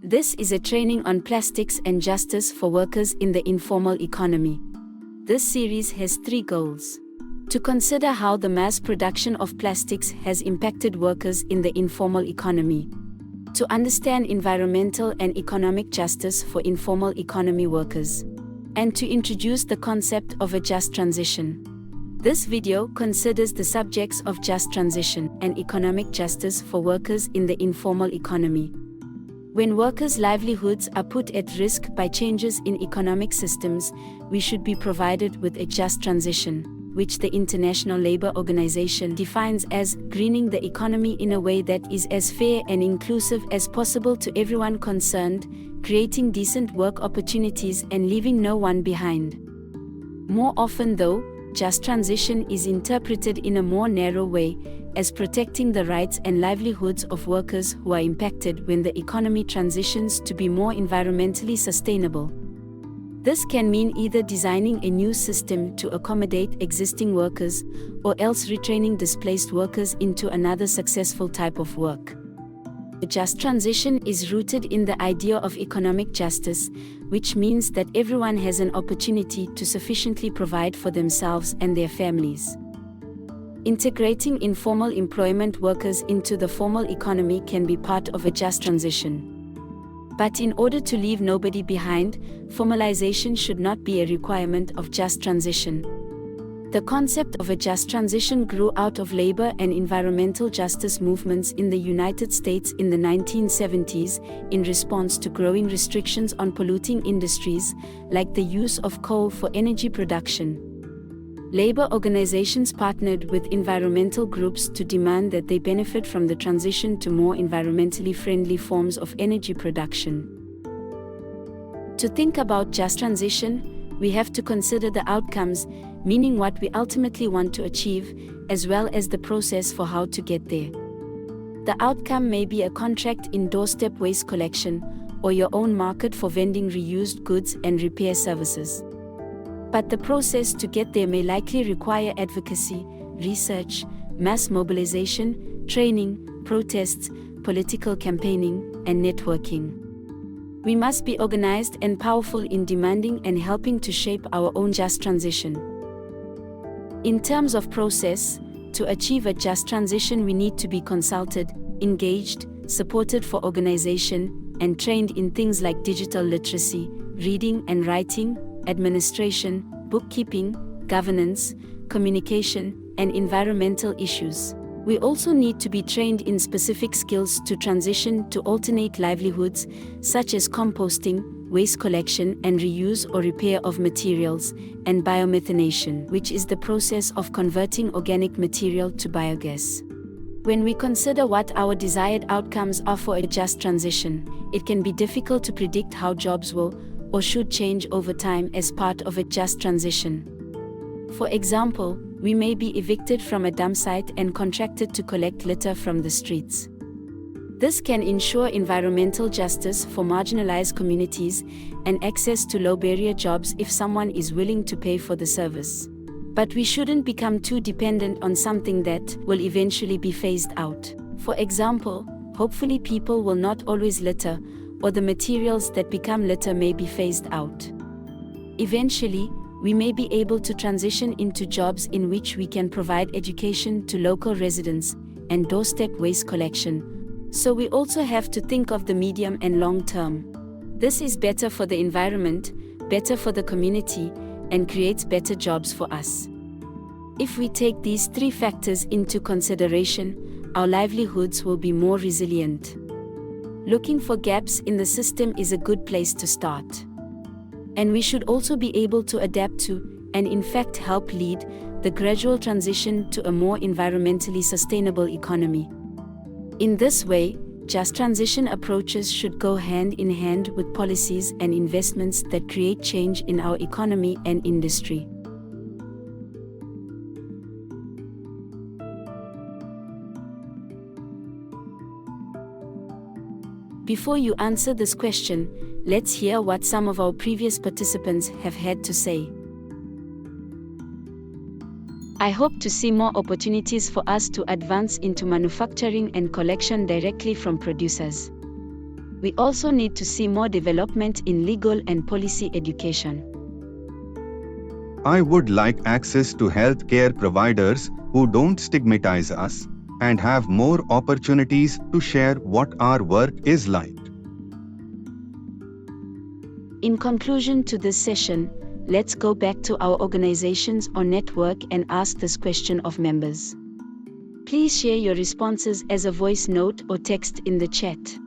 This is a training on plastics and justice for workers in the informal economy. This series has 3 goals. To consider how the mass production of plastics has impacted workers in the informal economy. To understand environmental and economic justice for informal economy workers. And to introduce the concept of a just transition. This video considers the subjects of just transition and economic justice for workers in the informal economy. When workers' livelihoods are put at risk by changes in economic systems, we should be provided with a just transition, which the International Labour Organization defines as greening the economy in a way that is as fair and inclusive as possible to everyone concerned, creating decent work opportunities and leaving no one behind. More often though, just transition is interpreted in a more narrow way, as protecting the rights and livelihoods of workers who are impacted when the economy transitions to be more environmentally sustainable. This can mean either designing a new system to accommodate existing workers, or else retraining displaced workers into another successful type of work. A just transition is rooted in the idea of economic justice, which means that everyone has an opportunity to sufficiently provide for themselves and their families. Integrating informal employment workers into the formal economy can be part of a just transition. But in order to leave nobody behind, formalization should not be a requirement of just transition. The concept of a just transition grew out of labor and environmental justice movements in the United States in the 1970s, in response to growing restrictions on polluting industries, like the use of coal for energy production. Labor organizations partnered with environmental groups to demand that they benefit from the transition to more environmentally friendly forms of energy production. To think about just transition, we have to consider the outcomes, meaning what we ultimately want to achieve, as well as the process for how to get there. The outcome may be a contract in doorstep waste collection, or your own market for vending reused goods and repair services. But the process to get there may likely require advocacy, research, mass mobilization, training, protests, political campaigning, and networking. We must be organized and powerful in demanding and helping to shape our own just transition. In terms of process, to achieve a just transition we need to be consulted, engaged, supported for organization, and trained in things like digital literacy, reading and writing, administration, bookkeeping, governance, communication, and environmental issues. We also need to be trained in specific skills to transition to alternate livelihoods, such as composting, waste collection and reuse or repair of materials, and biomethanation, which is the process of converting organic material to biogas. When we consider what our desired outcomes are for a just transition, it can be difficult to predict how jobs will or should change over time as part of a just transition. For example, we may be evicted from a dump site and contracted to collect litter from the streets. This can ensure environmental justice for marginalized communities and access to low-barrier jobs if someone is willing to pay for the service. But we shouldn't become too dependent on something that will eventually be phased out. For example, hopefully people will not always litter, or the materials that become litter may be phased out. Eventually, we may be able to transition into jobs in which we can provide education to local residents and doorstep waste collection. So we also have to think of the medium and long term. This is better for the environment, better for the community, and creates better jobs for us. If we take these 3 factors into consideration, our livelihoods will be more resilient. Looking for gaps in the system is a good place to start. And we should also be able to adapt to, and in fact help lead, the gradual transition to a more environmentally sustainable economy. In this way, just transition approaches should go hand in hand with policies and investments that create change in our economy and industry. Before you answer this question, let's hear what some of our previous participants have had to say. I hope to see more opportunities for us to advance into manufacturing and collection directly from producers. We also need to see more development in legal and policy education. I would like access to healthcare providers who don't stigmatize us and have more opportunities to share what our work is like. In conclusion to this session, let's go back to our organizations or network and ask this question of members. Please share your responses as a voice note or text in the chat.